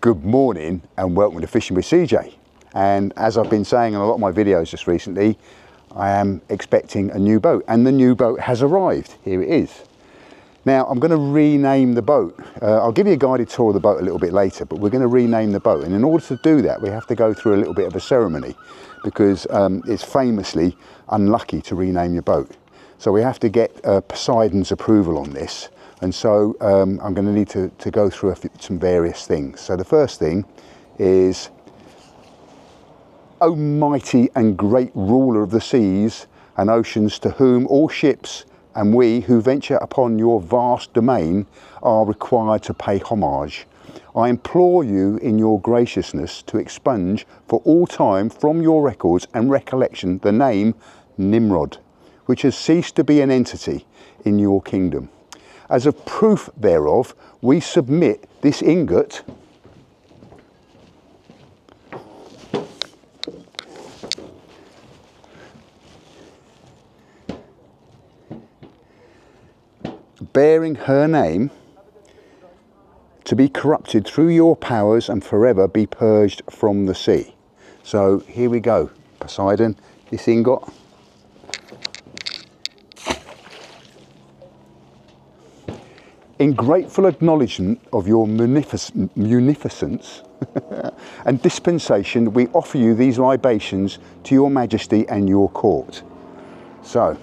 Good morning and welcome to Fishing with SeaJay. And as I've been saying in a lot of my videos just recently, I am expecting a new boat, and the new boat has arrived. Here it is. Now I'm going to rename the boat. I'll give you a guided tour of the boat a little bit later, but we're going to rename the boat, and in order to do that we have to go through a little bit of a ceremony because it's famously unlucky to rename your boat. So we have to get Poseidon's approval on this. And so I'm going to need to go through some various things. So the first thing is, O mighty and great ruler of the seas and oceans, to whom all ships and we who venture upon your vast domain are required to pay homage, I implore you in your graciousness to expunge for all time from your records and recollection the name Nimrod, which has ceased to be an entity in your kingdom. As a proof thereof, we submit this ingot bearing her name to be corrupted through your powers and forever be purged from the sea. So here we go, Poseidon, this ingot. In grateful acknowledgement of your munificence and dispensation, we offer you these libations to your majesty and your court. So,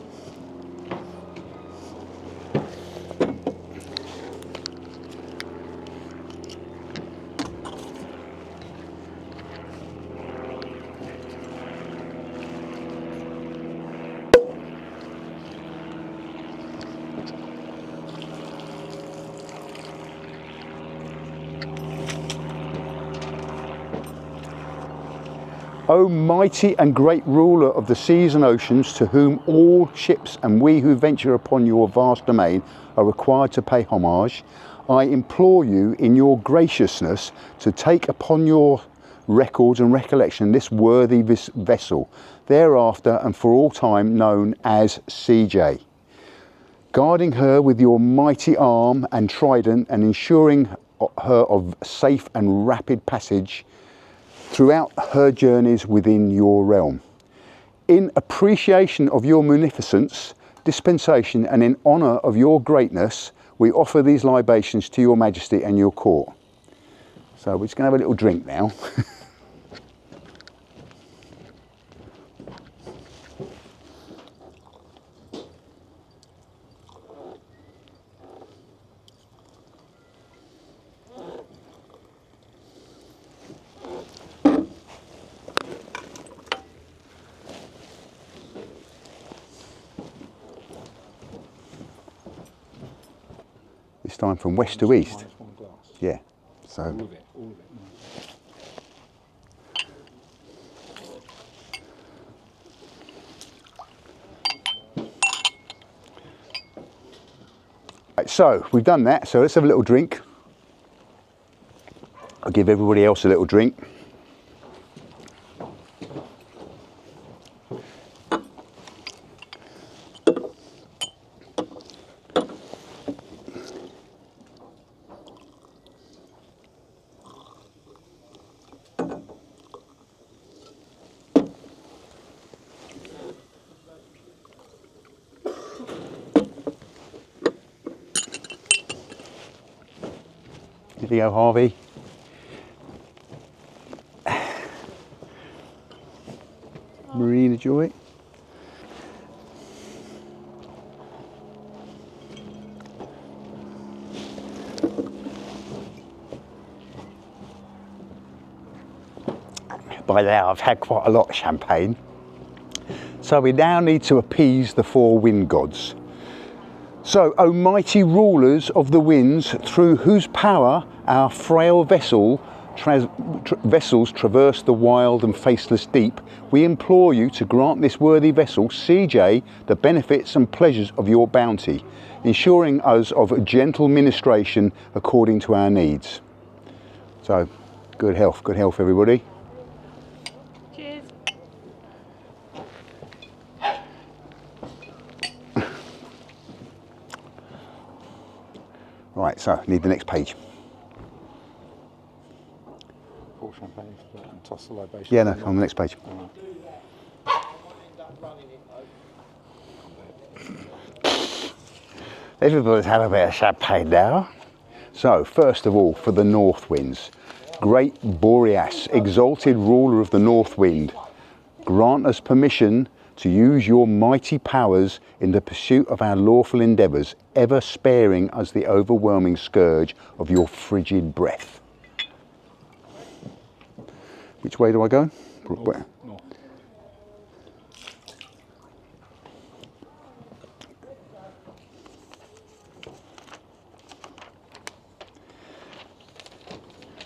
O mighty and great ruler of the seas and oceans, to whom all ships and we who venture upon your vast domain are required to pay homage, I implore you in your graciousness to take upon your records and recollection this worthy vessel, thereafter and for all time known as SeaJay, guarding her with your mighty arm and trident and ensuring her of safe and rapid passage throughout her journeys within your realm. In appreciation of your munificence, dispensation, and in honour of your greatness, we offer these libations to your majesty and your court. So we're just going to have a little drink now. This time from west to east. Yeah. So. All of it. Right, so we've done that. So let's have a little drink. I'll give everybody else a little drink. Here you go, Harvey. Marina Joy. By now I've had quite a lot of champagne. So we now need to appease the four wind gods. So, O mighty rulers of the winds, through whose power our frail vessels traverse the wild and faceless deep, we implore you to grant this worthy vessel, SeaJay, the benefits and pleasures of your bounty, ensuring us of gentle ministration according to our needs. So, good health everybody. Cheers. Right, so need the next page. That's the libation. Yeah, no, on the next page. Everybody's had a bit of champagne now. So, first of all, for the north winds. Great Boreas, exalted ruler of the north wind, grant us permission to use your mighty powers in the pursuit of our lawful endeavours, ever sparing us the overwhelming scourge of your frigid breath. Which way do I go? North.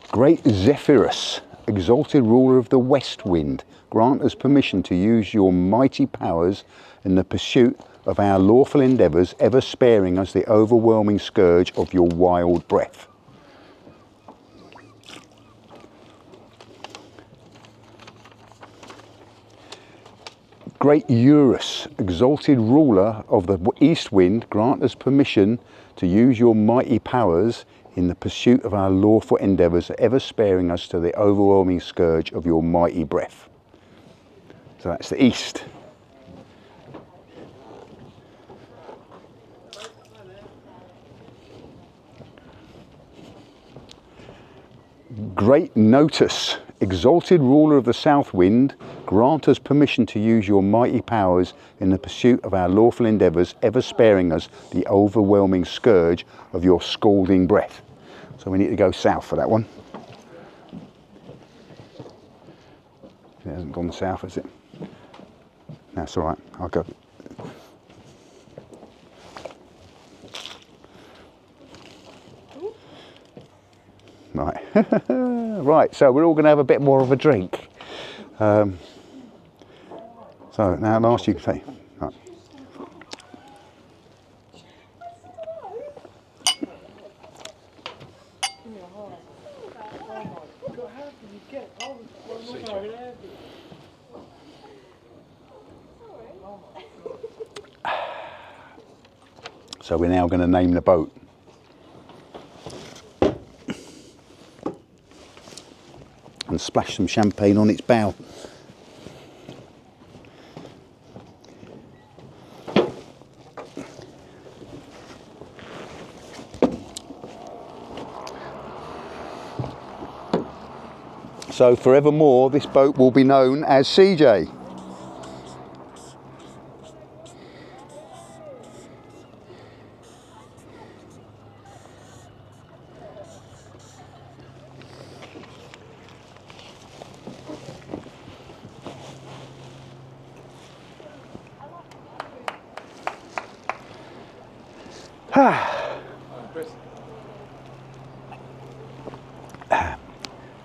Great Zephyrus, exalted ruler of the west wind, grant us permission to use your mighty powers in the pursuit of our lawful endeavours, ever sparing us the overwhelming scourge of your wild breath. Great Eurus, exalted ruler of the east wind, grant us permission to use your mighty powers in the pursuit of our lawful endeavours, ever sparing us to the overwhelming scourge of your mighty breath. So that's the east. Great Notus, exalted ruler of the south wind, grant us permission to use your mighty powers in the pursuit of our lawful endeavours, ever sparing us the overwhelming scourge of your scalding breath. So we need to go south for that one. It hasn't gone south, has it? That's all right, I'll go. Right, right, so we're all going to have a bit more of a drink. So now last you can say. Right. So we're now going to name the boat. And splash some champagne on its bow. So forevermore this boat will be known as SeaJay.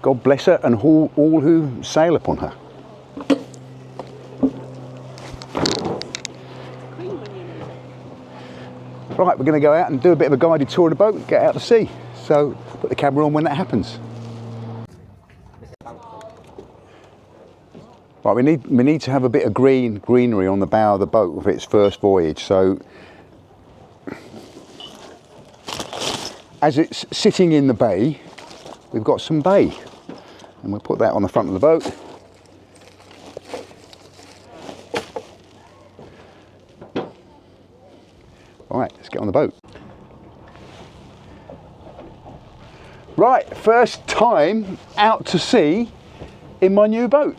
God bless her and all who sail upon her. Right, we're going to go out and do a bit of a guided tour of the boat, get out to sea. So put the camera on when that happens. Right, we need to have a bit of greenery on the bow of the boat for its first voyage. So as it's sitting in the bay, we've got some bay. And we'll put that on the front of the boat. All right, let's get on the boat. Right, first time out to sea in my new boat,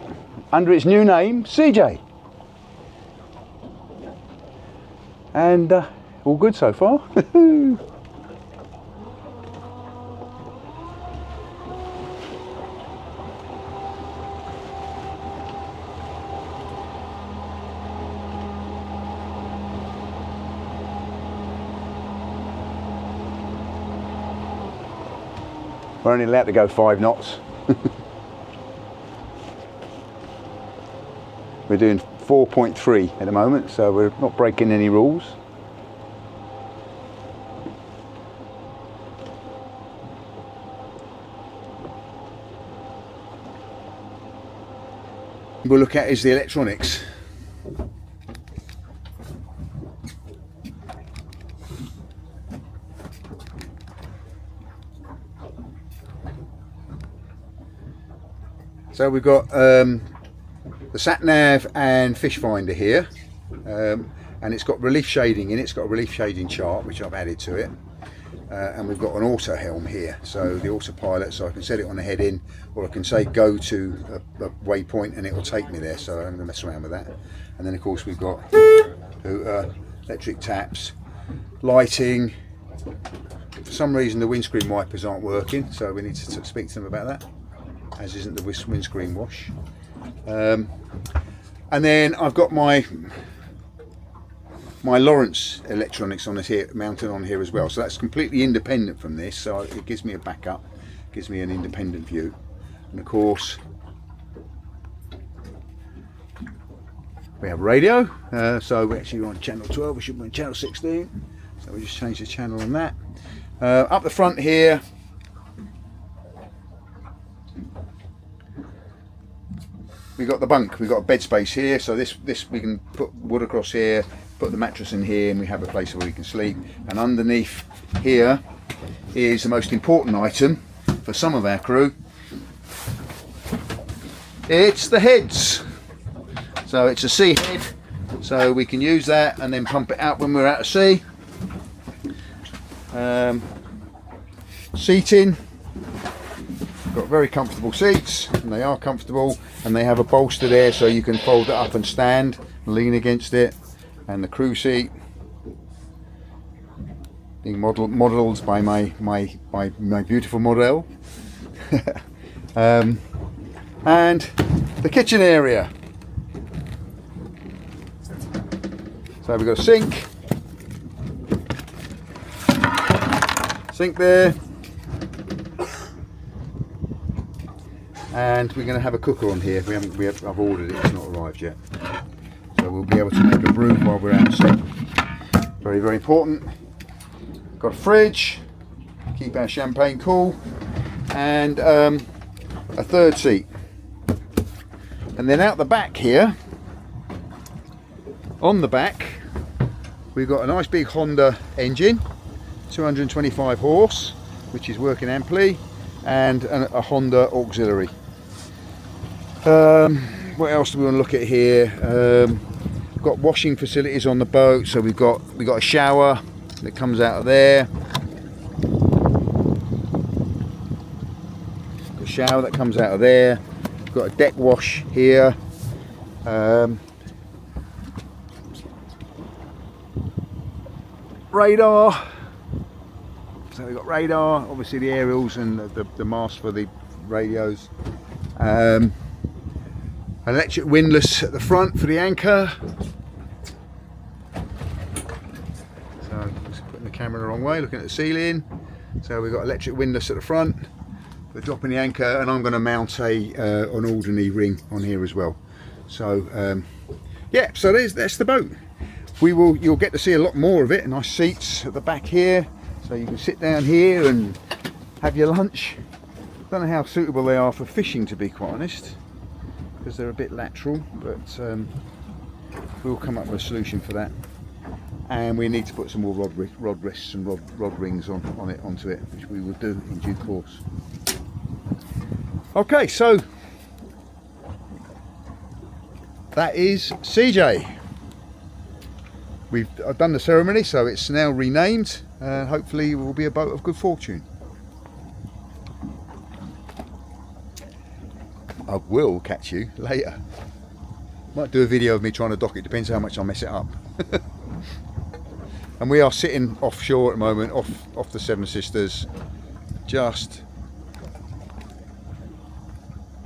under its new name, SeaJay. And all good so far. We're only allowed to go 5 knots. We're doing 4.3 at the moment, so we're not breaking any rules. We'll look at is the electronics. So we've got the sat nav and fish finder here, and it's got relief shading in it. It's got a relief shading chart which I've added to it, and we've got an auto helm here, so the autopilot, so I can set it on the heading, or I can say go to a waypoint and it will take me there, so I'm going to mess around with that. And then of course we've got electric taps, lighting. For some reason the windscreen wipers aren't working, so we need to speak to them about that, as isn't the windscreen wash. And then I've got my Lawrence electronics on this here, mounted on here as well, so that's completely independent from this, so it gives me a backup, gives me an independent view. And of course we have radio, so we're actually on channel 12, we should be on channel 16, so we just change the channel on that. Up the front here we got the bunk, we've got a bed space here, so this we can put wood across here, put the mattress in here, and we have a place where we can sleep. And underneath here is the most important item for some of our crew. It's the heads. So it's a sea head, so we can use that and then pump it out when we're out at sea. Seating, got very comfortable seats, and they are comfortable, and they have a bolster there so you can fold it up and stand, lean against it. And the crew seat being modelled by my beautiful model. And the kitchen area, so we've got a sink there, and we're going to have a cooker on here. I've ordered it, it's not arrived yet, so we'll be able to make a brew while we're out. So very, very important. Got a fridge, keep our champagne cool, and a third seat. And then out the back here, on the back, we've got a nice big Honda engine, 225 horse, which is working amply, and a Honda auxiliary. What else do we want to look at here? We've got washing facilities on the boat, so we've got a shower that comes out of there. A shower that comes out of there. We've got a deck wash here. Radar. So we've got radar, obviously the aerials and the mast for the radios. Electric windlass at the front for the anchor. So I'm just putting the camera the wrong way, looking at the ceiling. So we've got electric windlass at the front. We're dropping the anchor, and I'm going to mount an ordinary ring on here as well. So yeah, so that's the boat. You'll get to see a lot more of it. Nice seats at the back here, so you can sit down here and have your lunch. Don't know how suitable they are for fishing, to be quite honest, because they're a bit lateral, but we'll come up with a solution for that. And we need to put some more rod rests and rod rings onto it, which we will do in due course. Okay, so that is SeaJay. I've done the ceremony, so it's now renamed. Hopefully it will be a boat of good fortune. I will catch you later. Might do a video of me trying to dock it, depends how much I mess it up. And we are sitting offshore at the moment, off the Seven Sisters. We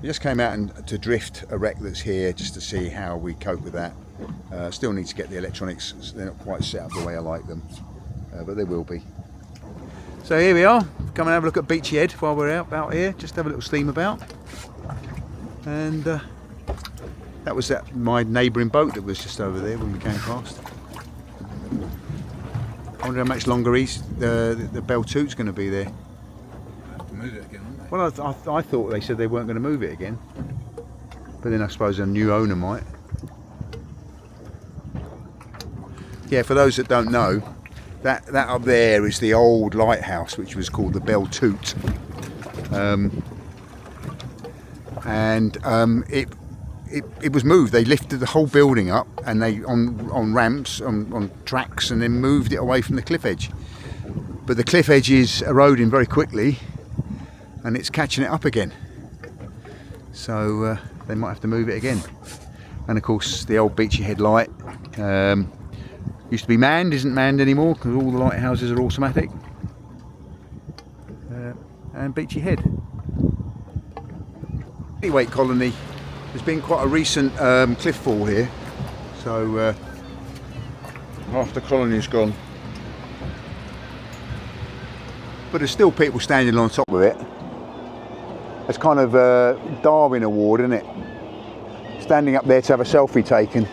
just came out to drift a wreck that's here, just to see how we cope with that. Still need to get the electronics, they're not quite set up the way I like them, but they will be. So here we are, come and have a look at Beachy Head while we're out here, just have a little steam about. And that was my neighbouring boat that was just over there when we came past. I wonder how much longer the Belle Toot's going to be there. Have to move it again, aren't they? Well, I thought they said they weren't going to move it again, but then I suppose a new owner might. Yeah, for those that don't know, that up there is the old lighthouse, which was called the Belle Toot. and it was moved. They lifted the whole building up, and they on ramps, on tracks, and then moved it away from the cliff edge. But the cliff edge is eroding very quickly, and it's catching it up again. So they might have to move it again. And of course, the old Beachy Head light used to be manned, isn't manned anymore because all the lighthouses are automatic. And Beachy Head. Weight colony. There's been quite a recent cliff fall here, so half the colony's gone. But there's still people standing on top of it. It's kind of a Darwin Award, isn't it? Standing up there to have a selfie taken.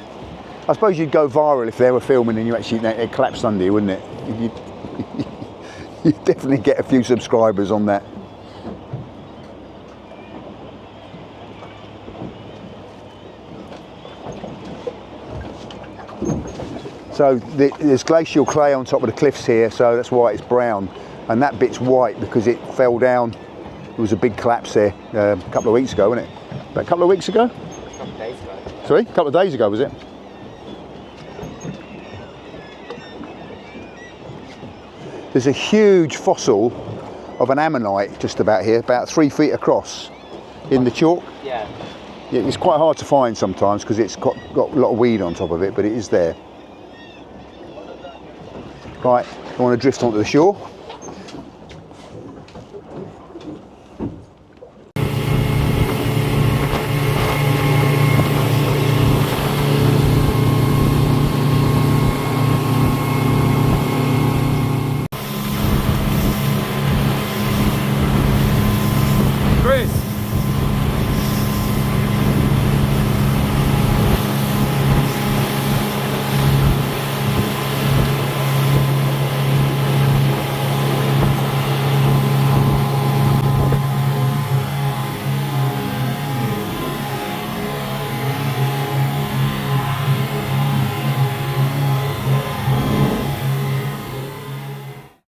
I suppose you'd go viral if they were filming and you actually it collapsed under you, wouldn't it? You'd definitely get a few subscribers on that. So there's glacial clay on top of the cliffs here, so that's why it's brown. And that bit's white because it fell down. There was a big collapse there a couple of weeks ago, wasn't it? About a couple of weeks ago? A couple of days ago. Sorry? A couple of days ago, was it? There's a huge fossil of an ammonite just about here, about 3 feet across, in the chalk. Yeah. Yeah, it's quite hard to find sometimes because it's got a lot of weed on top of it, but it is there. Right, I want to drift onto the shore.